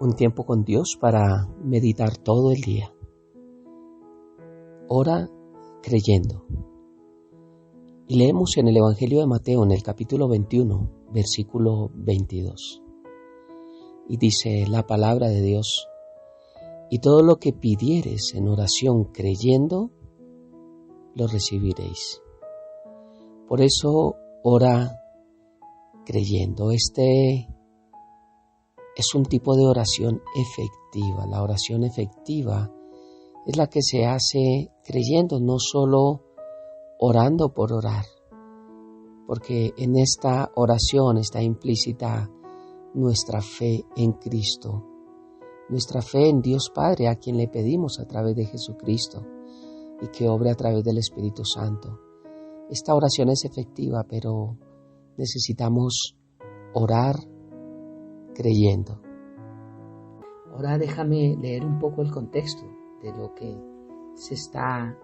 un tiempo con Dios para meditar todo el día. Ora creyendo. Y leemos en el Evangelio de Mateo, en el capítulo 21, versículo 22. Y dice la palabra de Dios: y todo lo que pidiereis en oración creyendo, lo recibiréis. Por eso ora creyendo. Este es un tipo de oración efectiva. La oración efectiva es la que se hace creyendo, no solo orando por orar, porque en esta oración está implícita nuestra fe en Cristo, nuestra fe en Dios Padre, a quien le pedimos a través de Jesucristo y que obre a través del Espíritu Santo. Esta oración es efectiva, pero necesitamos orar creyendo. Ahora déjame leer un poco el contexto de lo que se está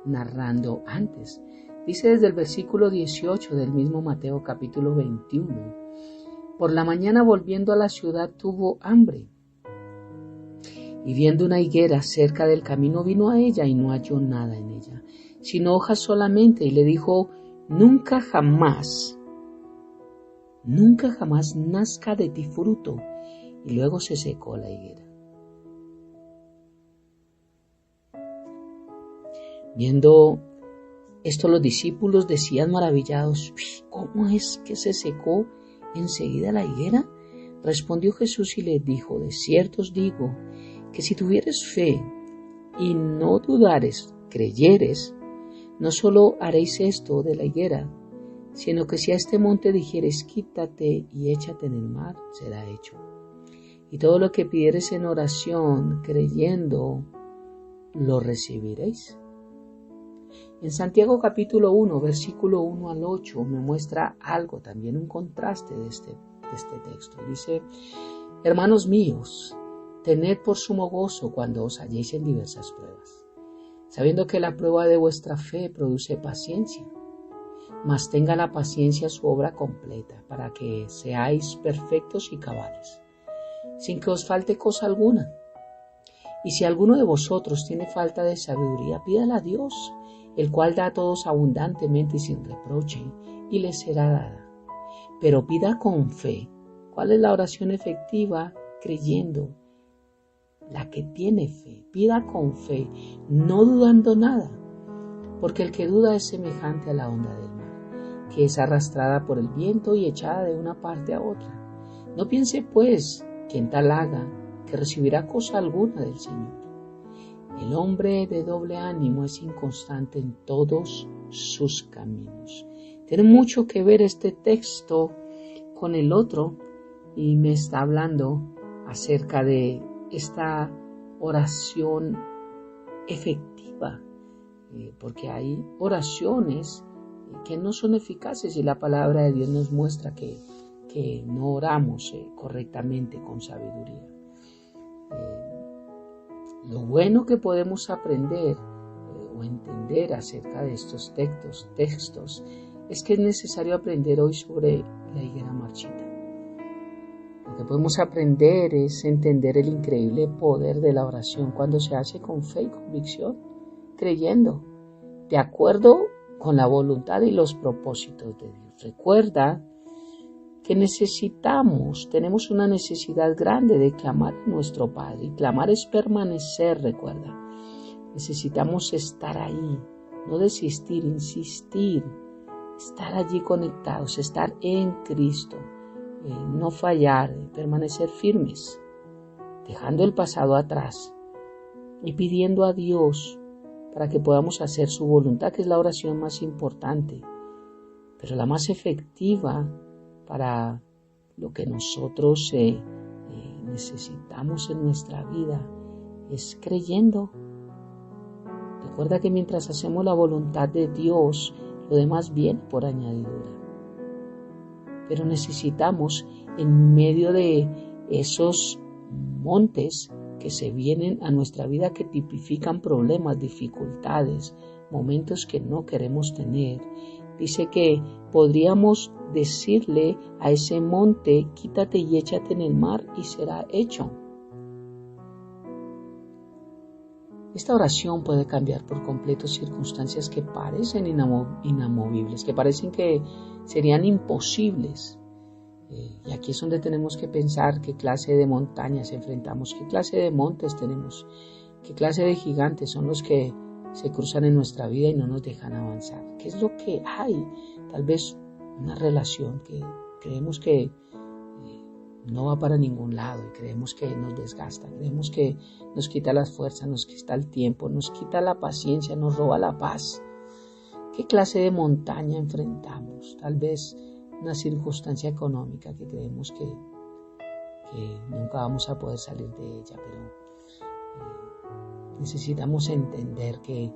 narrando antes. Dice desde el versículo 18 del mismo Mateo capítulo 21: por la mañana, volviendo a la ciudad, tuvo hambre, y viendo una higuera cerca del camino, vino a ella y no halló nada en ella, sino hojas solamente, y le dijo: nunca jamás nazca de ti fruto. Y luego se secó la higuera. Viendo esto, los discípulos decían maravillados: ¿cómo es que se secó enseguida la higuera? Respondió Jesús y les dijo: de cierto os digo que si tuvieres fe y no dudares, creyeres, no solo haréis esto de la higuera, sino que si a este monte dijeres: quítate y échate en el mar, será hecho. Y todo lo que pidieres en oración, creyendo, lo recibiréis. En Santiago capítulo 1, versículo 1 al 8, me muestra algo, también un contraste de este texto. Dice: hermanos míos, tened por sumo gozo cuando os halléis en diversas pruebas, sabiendo que la prueba de vuestra fe produce paciencia. Mas tenga la paciencia su obra completa, para que seáis perfectos y cabales, sin que os falte cosa alguna. Y si alguno de vosotros tiene falta de sabiduría, pídala a Dios, el cual da a todos abundantemente y sin reproche, y le será dada. Pero pida con fe. ¿Cuál es la oración efectiva? Creyendo. La que tiene fe. Pida con fe, no dudando nada, porque el que duda es semejante a la onda del mar, que es arrastrada por el viento y echada de una parte a otra. No piense pues quien tal haga que recibirá cosa alguna del Señor. El hombre de doble ánimo es inconstante en todos sus caminos. Tiene mucho que ver este texto con el otro, y me está hablando acerca de esta oración efectiva, porque hay oraciones que no son eficaces, y la palabra de Dios nos muestra que no oramos correctamente con sabiduría. Lo bueno que podemos aprender o entender acerca de estos textos es que es necesario aprender hoy sobre la higuera marchita. Lo que podemos aprender es entender el increíble poder de la oración cuando se hace con fe y convicción, creyendo, de acuerdo con la voluntad y los propósitos de Dios. Recuerda que tenemos una necesidad grande de clamar a nuestro Padre, y clamar es permanecer, recuerda. Necesitamos estar ahí, no desistir, insistir, estar allí conectados, estar en Cristo, no fallar, permanecer firmes, dejando el pasado atrás y pidiendo a Dios para que podamos hacer su voluntad, que es la oración más importante, pero la más efectiva para lo que nosotros necesitamos en nuestra vida, es creyendo. Recuerda que mientras hacemos la voluntad de Dios, lo demás viene por añadidura. Pero necesitamos, en medio de esos montes que se vienen a nuestra vida, que tipifican problemas, dificultades, momentos que no queremos tener, Dice que podríamos decirle a ese monte, quítate y échate en el mar y será hecho. Esta oración puede cambiar por completo circunstancias que parecen inamovibles, que parecen que serían imposibles. Y aquí es donde tenemos que pensar qué clase de montañas enfrentamos, qué clase de montes tenemos, qué clase de gigantes son los que se cruzan en nuestra vida y no nos dejan avanzar. ¿Qué es lo que hay? Tal vez una relación que creemos que no va para ningún lado y creemos que nos desgasta, creemos que nos quita las fuerzas, nos quita el tiempo, nos quita la paciencia, nos roba la paz. ¿Qué clase de montaña enfrentamos? Tal vez una circunstancia económica que creemos que nunca vamos a poder salir de ella, pero necesitamos entender que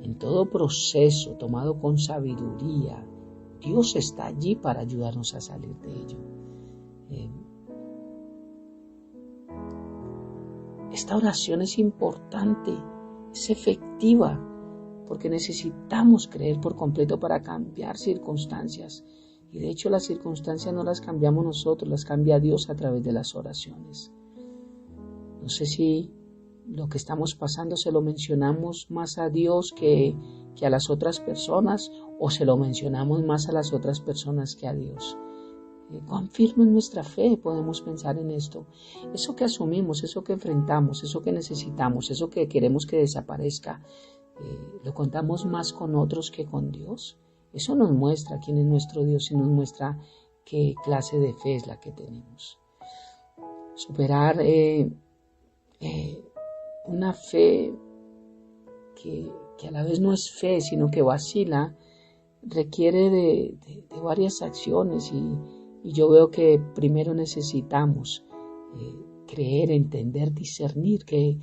en todo proceso tomado con sabiduría, Dios está allí para ayudarnos a salir de ello. Esta oración es importante, es efectiva, porque necesitamos creer por completo para cambiar circunstancias. Y de hecho las circunstancias no las cambiamos nosotros, las cambia Dios a través de las oraciones. No sé si lo que estamos pasando se lo mencionamos más a Dios que a las otras personas, o se lo mencionamos más a las otras personas que a Dios. Cuán firme en nuestra fe podemos pensar en esto. Eso que asumimos, eso que enfrentamos, eso que necesitamos, eso que queremos que desaparezca, lo contamos más con otros que con Dios. Eso nos muestra quién es nuestro Dios y nos muestra qué clase de fe es la que tenemos. Superar una fe que a la vez no es fe, sino que vacila, requiere de varias acciones y yo veo que primero necesitamos creer, entender, discernir que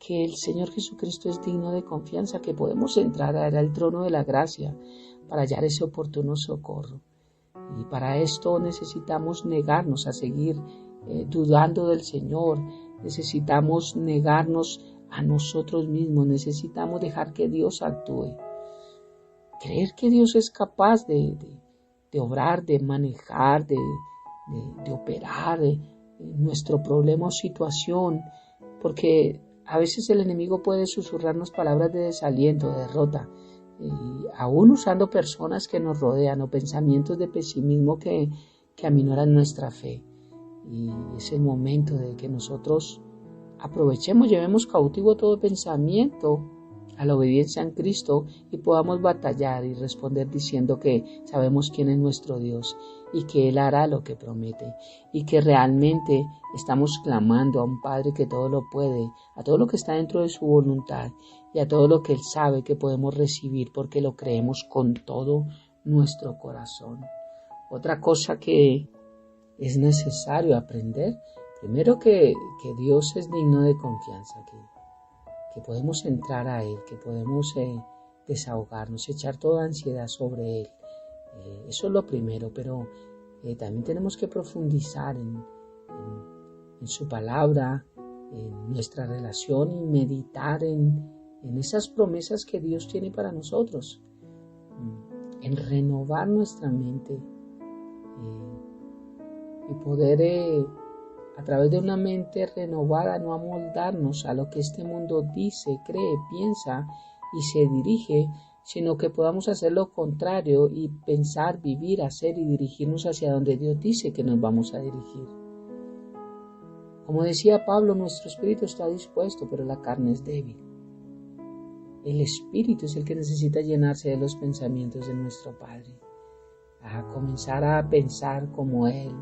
el Señor Jesucristo es digno de confianza, que podemos entrar al trono de la gracia para hallar ese oportuno socorro. Y para esto necesitamos negarnos a seguir dudando del Señor, necesitamos negarnos a nosotros mismos, necesitamos dejar que Dios actúe. Creer que Dios es capaz de obrar, de manejar, de operar nuestro problema o situación, porque a veces el enemigo puede susurrarnos palabras de desaliento, de derrota, y aún usando personas que nos rodean o pensamientos de pesimismo que aminoran nuestra fe. Y es el momento de que nosotros aprovechemos, llevemos cautivo todo pensamiento a la obediencia en Cristo y podamos batallar y responder diciendo que sabemos quién es nuestro Dios y que Él hará lo que promete y que realmente estamos clamando a un Padre que todo lo puede, a todo lo que está dentro de su voluntad y a todo lo que Él sabe que podemos recibir porque lo creemos con todo nuestro corazón. Otra cosa que es necesario aprender, primero que Dios es digno de confianza, que podemos entrar a Él, que podemos desahogarnos, echar toda ansiedad sobre Él. Eso es lo primero, pero también tenemos que profundizar en su palabra, en nuestra relación y meditar en esas promesas que Dios tiene para nosotros, en renovar nuestra mente y poder a través de una mente renovada no amoldarnos a lo que este mundo dice, cree, piensa y se dirige, sino que podamos hacer lo contrario y pensar, vivir, hacer y dirigirnos hacia donde Dios dice que nos vamos a dirigir. Como decía Pablo, nuestro espíritu está dispuesto, pero la carne es débil. El espíritu es el que necesita llenarse de los pensamientos de nuestro Padre, a comenzar a pensar como Él.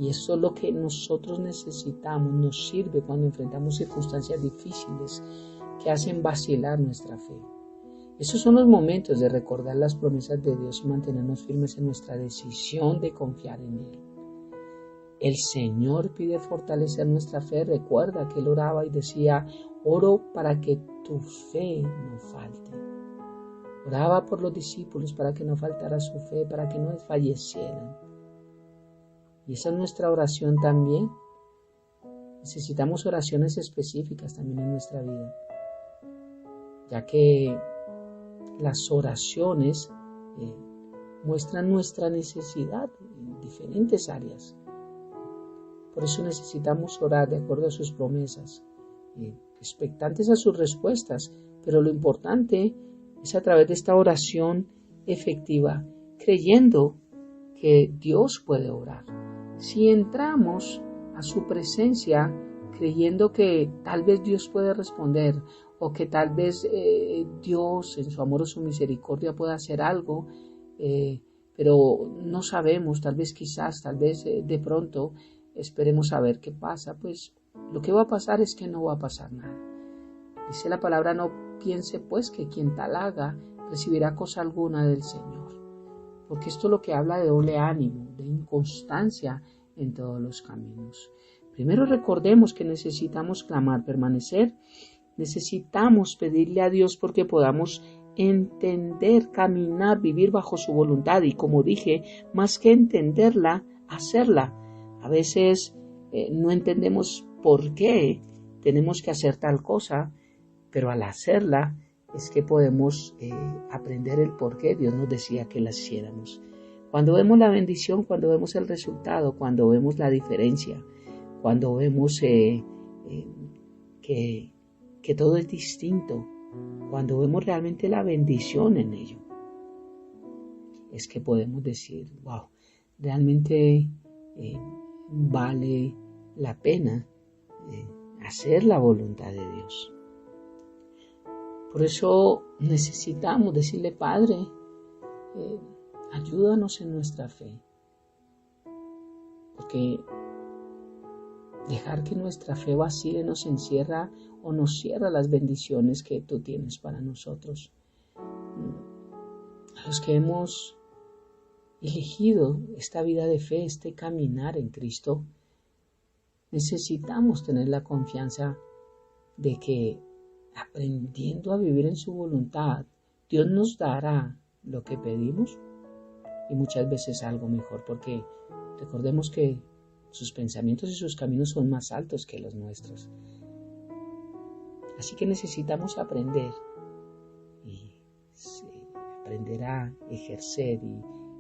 Y eso es lo que nosotros necesitamos, nos sirve cuando enfrentamos circunstancias difíciles que hacen vacilar nuestra fe. Esos son los momentos de recordar las promesas de Dios y mantenernos firmes en nuestra decisión de confiar en Él. El Señor pide fortalecer nuestra fe. Recuerda que Él oraba y decía, oro para que tu fe no falte. Oraba por los discípulos para que no faltara su fe, para que no desfallecieran. Y esa es nuestra oración también. Necesitamos oraciones específicas también en nuestra vida, ya que las oraciones muestran nuestra necesidad en diferentes áreas. Por eso necesitamos orar de acuerdo a sus promesas, expectantes a sus respuestas, pero lo importante es a través de esta oración efectiva, creyendo que Dios puede obrar. Si entramos a su presencia creyendo que tal vez Dios puede responder o que tal vez Dios en su amor o su misericordia pueda hacer algo, pero no sabemos, tal vez quizás, tal vez de pronto esperemos a ver qué pasa, pues lo que va a pasar es que no va a pasar nada. Dice la palabra: no piense pues que quien tal haga recibirá cosa alguna del Señor, porque esto es lo que habla de doble ánimo, de inconstancia en todos los caminos. Primero recordemos que necesitamos clamar, permanecer, necesitamos pedirle a Dios porque podamos entender, caminar, vivir bajo su voluntad y, como dije, más que entenderla, hacerla. A veces no entendemos por qué tenemos que hacer tal cosa, pero al hacerla es que podemos aprender el por qué Dios nos decía que la hiciéramos. Cuando vemos la bendición, cuando vemos el resultado, cuando vemos la diferencia, cuando vemos que todo es distinto, cuando vemos realmente la bendición en ello, es que podemos decir: wow, realmente vale la pena hacer la voluntad de Dios. Por eso necesitamos decirle: Padre, ayúdanos en nuestra fe, porque dejar que nuestra fe vacile nos encierra o nos cierra las bendiciones que tú tienes para nosotros. A los que hemos elegido esta vida de fe, este caminar en Cristo, necesitamos tener la confianza de que, aprendiendo a vivir en su voluntad, Dios nos dará lo que pedimos y muchas veces algo mejor, porque recordemos que sus pensamientos y sus caminos son más altos que los nuestros. Así que necesitamos aprender a ejercer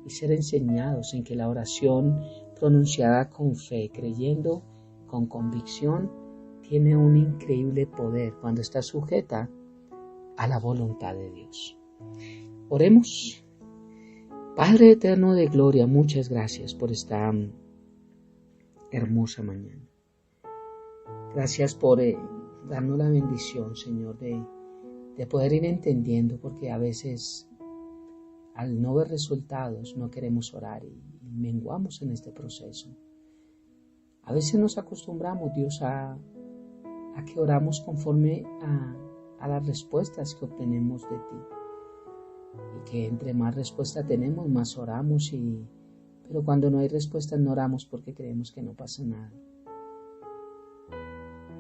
y ser enseñados en que la oración pronunciada con fe, creyendo con convicción, tiene un increíble poder cuando está sujeta a la voluntad de Dios. Oremos. Padre eterno de gloria, muchas gracias por esta hermosa mañana. Gracias por darnos la bendición, Señor, de poder ir entendiendo, porque a veces al no ver resultados no queremos orar y menguamos en este proceso. A veces nos acostumbramos, Dios, a que oramos conforme a las respuestas que obtenemos de ti. Y que entre más respuesta tenemos, más oramos, pero cuando no hay respuestas no oramos porque creemos que no pasa nada.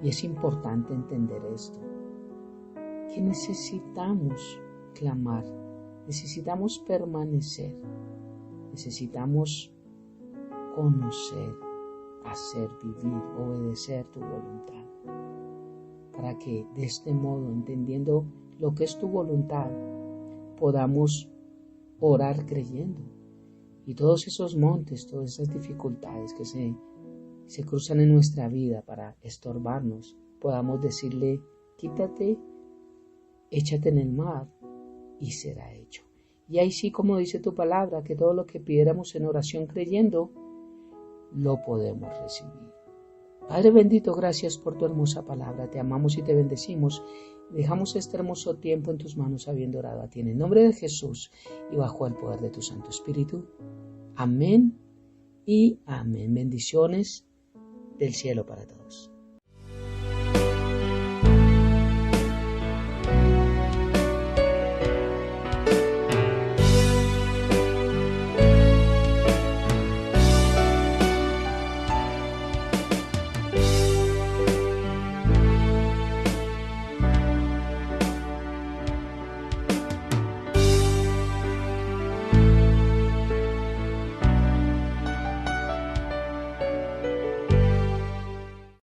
Y es importante entender esto, que necesitamos clamar, necesitamos permanecer, necesitamos conocer, hacer, vivir, obedecer tu voluntad, para que de este modo, entendiendo lo que es tu voluntad, podamos orar creyendo, y todos esos montes, todas esas dificultades que se cruzan en nuestra vida para estorbarnos, podamos decirle: quítate, échate en el mar y será hecho. Y ahí sí, como dice tu palabra, que todo lo que pidiéramos en oración creyendo, lo podemos recibir. Padre bendito, gracias por tu hermosa palabra. Te amamos y te bendecimos. Dejamos este hermoso tiempo en tus manos, habiendo orado a ti en el nombre de Jesús y bajo el poder de tu Santo Espíritu. Amén y amén. Bendiciones del cielo para todos.